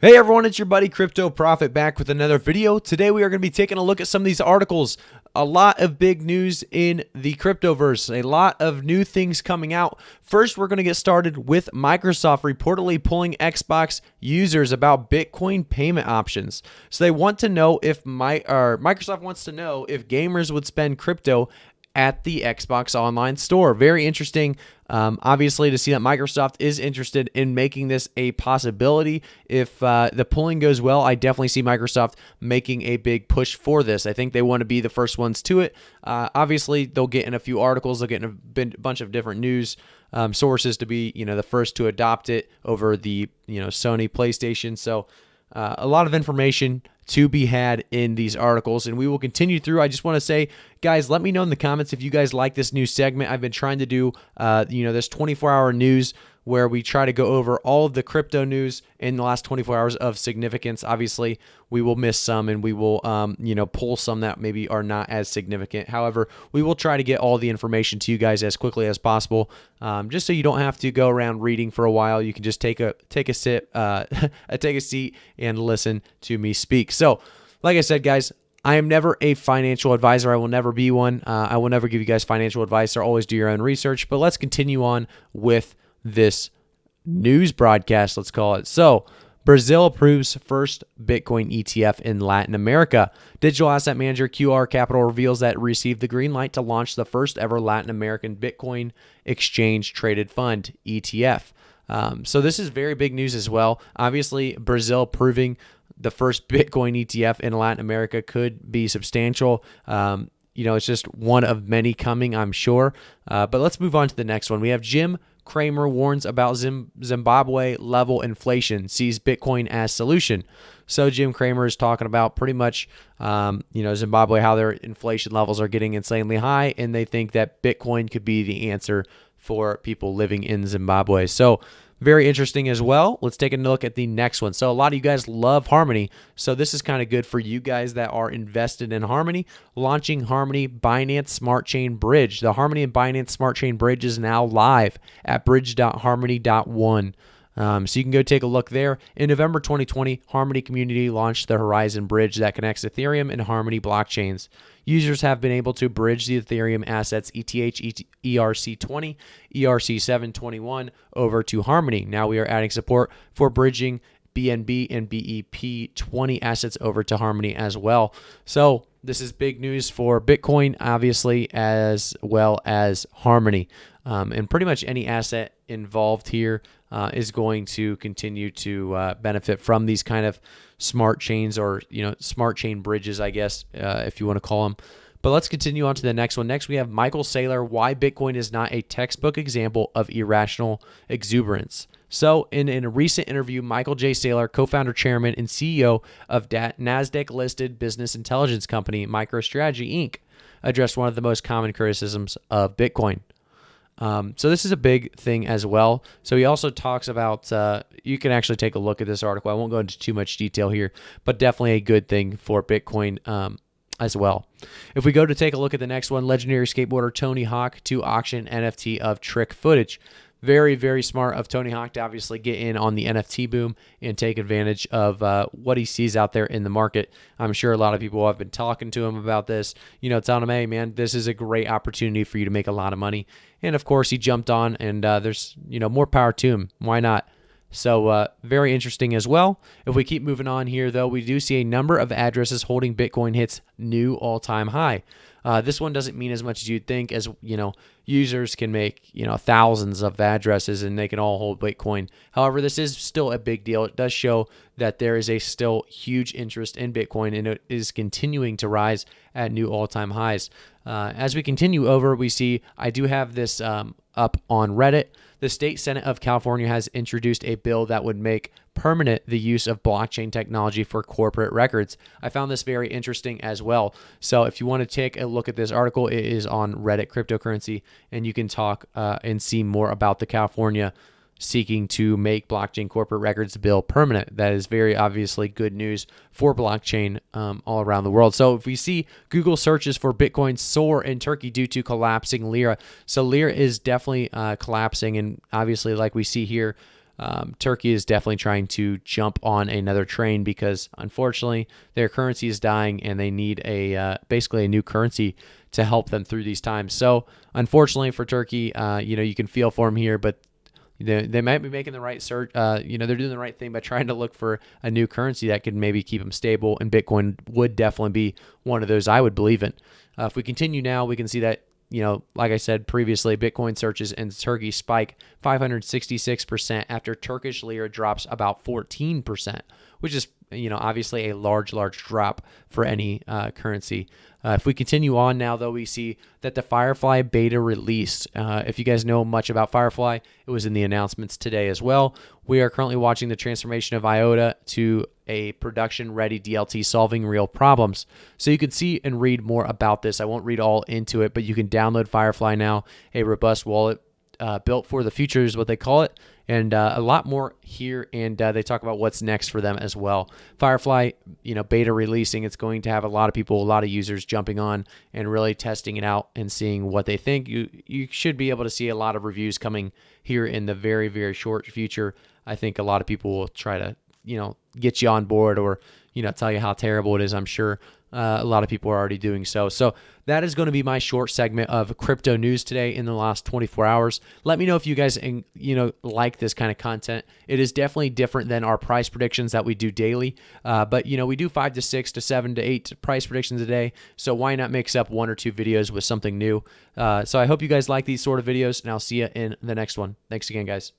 Hey everyone, it's your buddy Crypto Prophet back with another video. Today we are going to be taking a look at some of these articles. A lot of big news in the cryptoverse, a lot of new things coming out. First, we're going to get started with Microsoft reportedly pulling Xbox users about Bitcoin payment options. So they want to know if Microsoft wants to know if gamers would spend crypto at the Xbox Online Store. Very interesting, obviously, to see that Microsoft is interested in making this a possibility. If the polling goes well, I definitely see Microsoft making a big push for this. I think they want to be the first ones to it. Obviously, they'll get in a few articles. They'll get in a bunch of different news sources to be, the first to adopt it over the, Sony PlayStation. So a lot of information to be had in these articles, and we will continue through. I just want to say, guys, let me know in the comments if you guys like this new segment. I've been trying to do, this 24-hour news where we try to go over all of the crypto news in the last 24 hours of significance. Obviously, we will miss some, and we will, pull some that maybe are not as significant. However, we will try to get all the information to you guys as quickly as possible, just so you don't have to go around reading for a while. You can just take a seat and listen to me speak. So, like I said, guys, I am never a financial advisor. I will never be one. I will never give you guys financial advice, or always do your own research. But let's continue on with this news broadcast, let's call it. So, Brazil approves first Bitcoin ETF in Latin America. Digital asset manager QR Capital reveals that it received the green light to launch the first ever Latin American Bitcoin exchange traded fund, ETF. So this is very big news as well. Obviously, Brazil approving the first Bitcoin ETF in Latin America could be substantial. It's just one of many coming, I'm sure. But let's move on to the next one. We have Jim Cramer warns about Zimbabwe level inflation, sees Bitcoin as solution. So Jim Cramer is talking about pretty much, Zimbabwe, how their inflation levels are getting insanely high, and they think that Bitcoin could be the answer for people living in Zimbabwe. So very interesting as well. Let's take a look at the next one. So a lot of you guys love Harmony. So this is kind of good for you guys that are invested in Harmony. Launching Harmony Binance Smart Chain Bridge. The Harmony and Binance Smart Chain Bridge is now live at bridge.harmony.one. So you can go take a look there. In November 2020, Harmony Community launched the Horizon Bridge that connects Ethereum and Harmony blockchains. Users have been able to bridge the Ethereum assets ETH, ERC20, ERC721 over to Harmony. Now we are adding support for bridging BNB and BEP20 assets over to Harmony as well. So this is big news for Bitcoin, obviously, as well as Harmony. And pretty much any asset involved here is going to continue to benefit from these kind of smart chains, or smart chain bridges, I guess, if you want to call them. But let's continue on to the next one. Next, we have Michael Saylor, why Bitcoin is not a textbook example of irrational exuberance. So in a recent interview, Michael J. Saylor, co-founder, chairman, and CEO of NASDAQ-listed business intelligence company MicroStrategy, Inc., addressed one of the most common criticisms of Bitcoin. So this is a big thing as well. So he also talks about, you can actually take a look at this article. I won't go into too much detail here, but definitely a good thing for Bitcoin as well. If we go to take a look at the next one, legendary skateboarder Tony Hawk to auction NFT of trick footage. Very, very smart of Tony Hawk to obviously get in on the NFT boom and take advantage of what he sees out there in the market. I'm sure a lot of people have been talking to him about this, telling him, hey, man, this is a great opportunity for you to make a lot of money. And, of course, he jumped on, and there's, more power to him. Why not? So very interesting as well. If we keep moving on here, though, we do see a number of addresses holding Bitcoin hits new all-time high. This one doesn't mean as much as you'd think, as, users can make, thousands of addresses and they can all hold Bitcoin. However, this is still a big deal. It does show that there is a still huge interest in Bitcoin, and it is continuing to rise at new all-time highs. As we continue over, we see, I do have this up on Reddit. The state Senate of California has introduced a bill that would make permanent the use of blockchain technology for corporate records. I found this very interesting as well. So if you want to take a look at this article, it is on Reddit Cryptocurrency, and you can talk and see more about the California seeking to make blockchain corporate records bill permanent. That is very obviously good news for blockchain all around the world. So if we see Google searches for Bitcoin soar in Turkey due to collapsing lira. So lira is definitely collapsing, and obviously, like we see here, Turkey is definitely trying to jump on another train because unfortunately their currency is dying and they need a basically a new currency to help them through these times. So unfortunately for Turkey, you can feel for them here, but they might be making the right search. They're doing the right thing by trying to look for a new currency that could maybe keep them stable, and Bitcoin would definitely be one of those I would believe in. If we continue now, we can see that, like I said previously, Bitcoin searches in Turkey spike 566% after Turkish lira drops about 14%, which is, obviously a large drop for any currency. If we continue on now, though, we see that the Firefly beta released. If you guys know much about Firefly, it was in the announcements today as well. We are currently watching the transformation of IOTA to a production-ready DLT solving real problems. So you can see and read more about this. I won't read all into it, but you can download Firefly now, a robust wallet built for the future is what they call it, and a lot more here, and they talk about what's next for them as well. Firefly, beta releasing, it's going to have a lot of people, a lot of users jumping on and really testing it out and seeing what they think. You should be able to see a lot of reviews coming here in the very, very short future. I think a lot of people will try to, get you on board or, tell you how terrible it is. I'm sure a lot of people are already doing so. So that is going to be my short segment of crypto news today in the last 24 hours. Let me know if you guys, like this kind of content. It is definitely different than our price predictions that we do daily. But, we do 5 to 6 to 7 to 8 price predictions a day. So why not mix up 1 or 2 videos with something new? So I hope you guys like these sort of videos, and I'll see you in the next one. Thanks again, guys.